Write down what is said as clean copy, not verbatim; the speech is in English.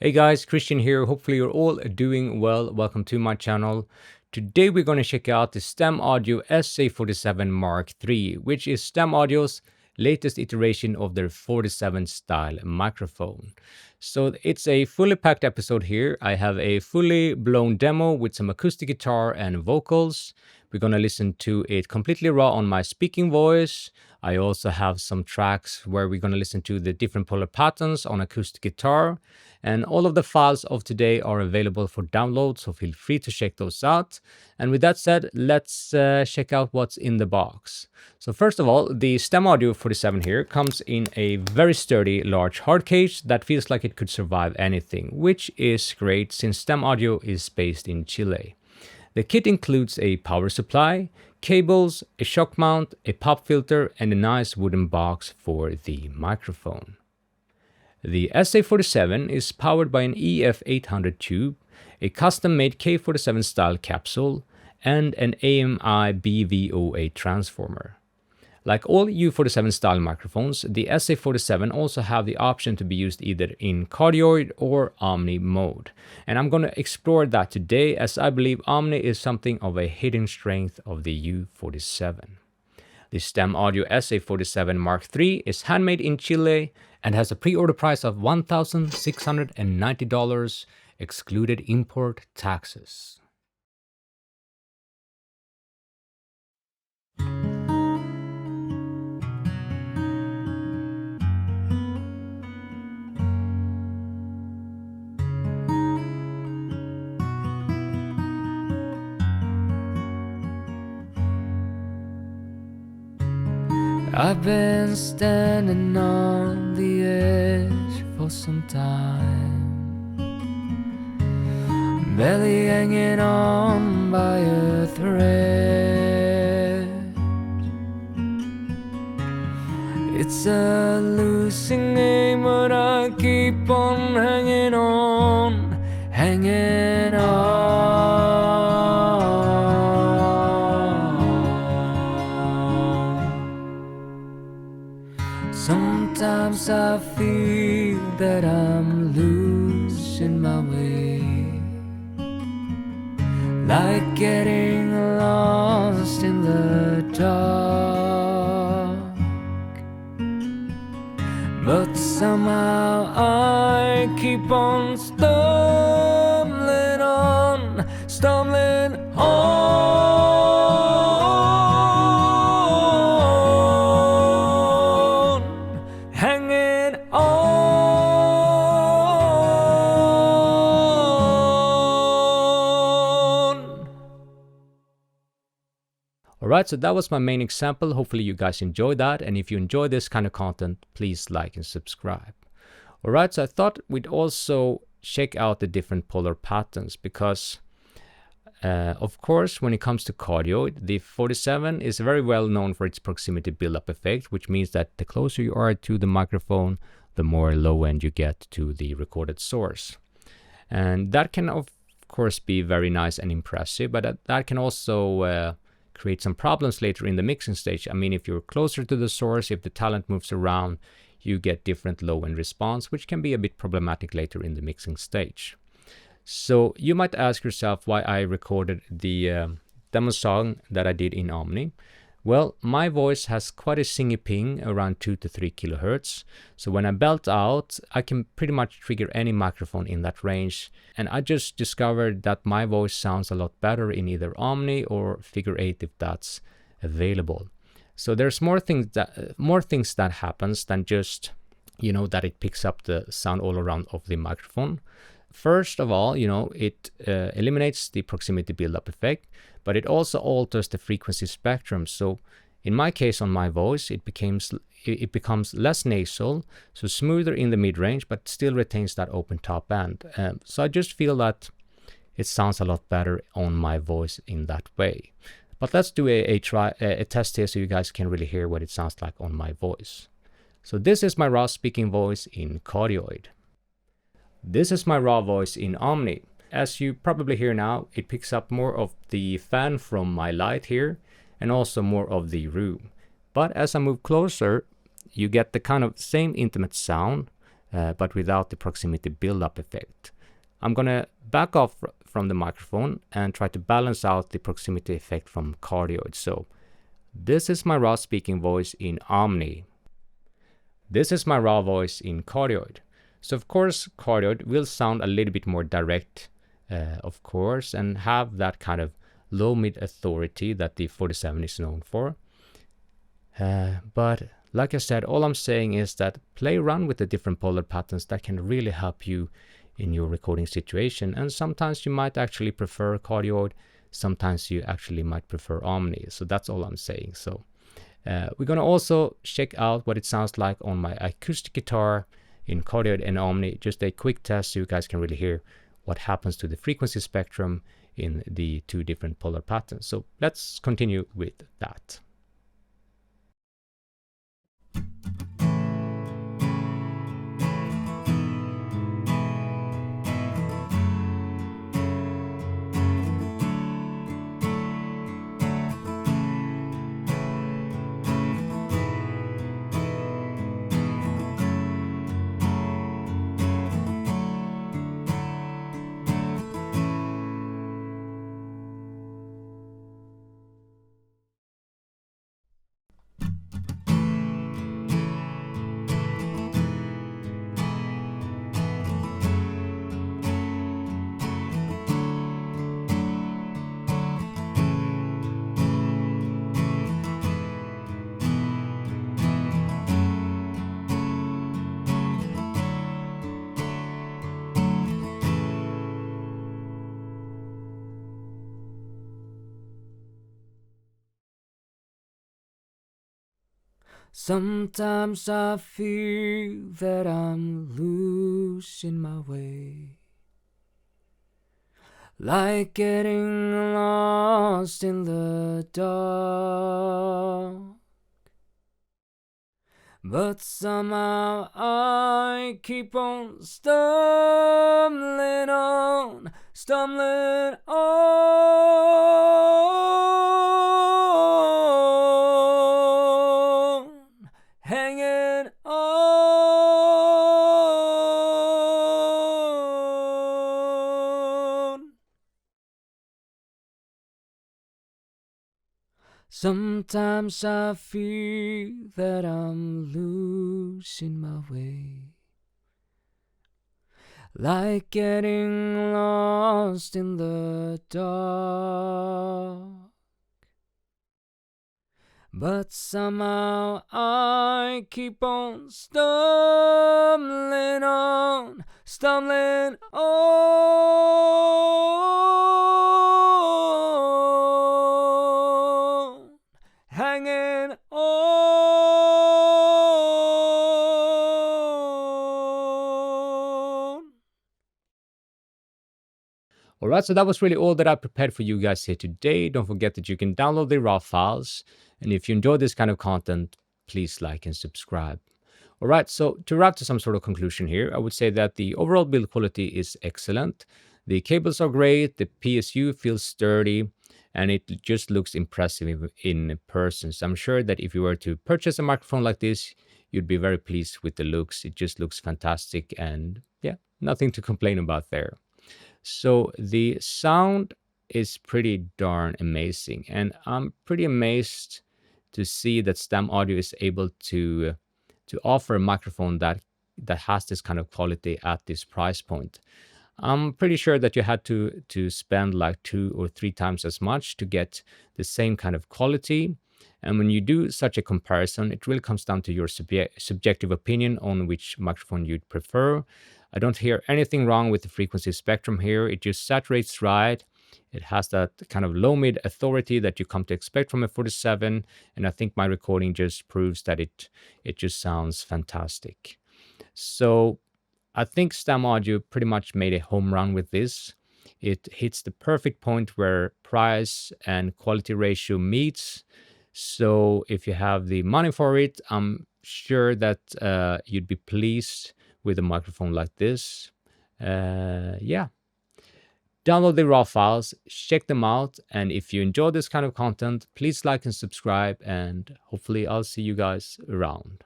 Hey guys, Christian here. Hopefully you're all doing well. Welcome to my channel. Today we're going to check out the Stam Audio SA-47mkiii, which is Stam Audio's latest iteration of their 47 style microphone. So it's a fully packed episode here. I have a fully blown demo with some acoustic guitar and vocals. We're going to listen to it completely raw on my speaking voice. I also have some tracks where we're going to listen to the different polar patterns on acoustic guitar. And all of the files of today are available for download, so feel free to check those out. And with that said, let's check out what's in the box. So first of all, the Stam Audio 47 here comes in a very sturdy large hard case that feels like it could survive anything, which is great since Stam Audio is based in Chile. The kit includes a power supply, cables, a shock mount, a pop filter, and a nice wooden box for the microphone. The SA-47 is powered by an EF800 tube, a custom-made K47 style capsule, and an AMI BVOA transformer. Like all U47 style microphones, the SA-47 also have the option to be used either in cardioid or Omni mode. And I'm going to explore that today, as I believe Omni is something of a hidden strength of the U47. The Stam Audio SA-47mkiii is handmade in Chile and has a pre-order price of $1,690, excluded import taxes. I've been standing on the edge for some time, barely hanging on by a thread. It's a losing game, but I keep on hanging on, hanging on. Sometimes I feel that I'm losing my way, like getting lost in the dark. But somehow I keep on stumbling on, stumbling on. Alright, so that was my main example. Hopefully you guys enjoyed that, and if you enjoy this kind of content, please like and subscribe. Alright, so I thought we'd also check out the different polar patterns because of course when it comes to cardioid, the 47 is very well known for its proximity build-up effect, which means that the closer you are to the microphone, the more low end you get to the recorded source. And that can of course be very nice and impressive, but that can also create some problems later in the mixing stage. I mean, if you're closer to the source, if the talent moves around, you get different low end response, which can be a bit problematic later in the mixing stage. So you might ask yourself why I recorded the demo song that I did in Omni. Well, my voice has quite a singy ping, around 2 to 3 kilohertz. So when I belt out, I can pretty much trigger any microphone in that range. And I just discovered that my voice sounds a lot better in either Omni or Figure 8 if that's available. So there's more things that happens than just, that it picks up the sound all around of the microphone. First of all, it eliminates the proximity build-up effect, but it also alters the frequency spectrum. So in my case, on my voice, it becomes less nasal, so smoother in the mid-range, but still retains that open top end. So I just feel that it sounds a lot better on my voice in that way. But let's do a test here so you guys can really hear what it sounds like on my voice. So this is my raw speaking voice in cardioid. This is my raw voice in Omni. As you probably hear now, it picks up more of the fan from my light here and also more of the room. But as I move closer, you get the kind of same intimate sound but without the proximity build-up effect. I'm gonna back off from the microphone and try to balance out the proximity effect from cardioid. So this is my raw speaking voice in Omni. This is my raw voice in cardioid. So of course cardioid will sound a little bit more direct, of course, and have that kind of low mid authority that the 47 is known for. But like I said, all I'm saying is that play around with the different polar patterns that can really help you in your recording situation. And sometimes you might actually prefer cardioid, sometimes you actually might prefer Omni. So that's all I'm saying. So we're gonna also check out what it sounds like on my acoustic guitar in cardioid and Omni. Just a quick test so you guys can really hear what happens to the frequency spectrum in the two different polar patterns. So let's continue with that. Sometimes I feel that I'm losing my way, like getting lost in the dark. But somehow I keep on stumbling on, hanging on. Sometimes I feel that I'm losing my way, like getting lost in the dark. But somehow I keep on stumbling on, hanging on. Alright, so that was really all that I prepared for you guys here today. Don't forget that you can download the raw files. And if you enjoy this kind of content, please like and subscribe. Alright, so to wrap to some sort of conclusion here, I would say that the overall build quality is excellent. The cables are great, the PSU feels sturdy, and it just looks impressive in person. So I'm sure that if you were to purchase a microphone like this, you'd be very pleased with the looks. It just looks fantastic, and yeah, nothing to complain about there. So the sound is pretty darn amazing, and I'm pretty amazed to see that Stam Audio is able to offer a microphone that has this kind of quality at this price point. I'm pretty sure that you had to spend like 2 or 3 times as much to get the same kind of quality. And when you do such a comparison, it really comes down to your subjective opinion on which microphone you'd prefer. I don't hear anything wrong with the frequency spectrum here. It just saturates right. It has that kind of low mid authority that you come to expect from a 47, and I think my recording just proves that it just sounds fantastic. So I think Stam Audio pretty much made a home run with this. It hits the perfect point where price and quality ratio meets. So if you have the money for it, I'm sure that you'd be pleased with a microphone like this. Yeah. Download the raw files, check them out, and if you enjoy this kind of content, please like and subscribe, and hopefully I'll see you guys around.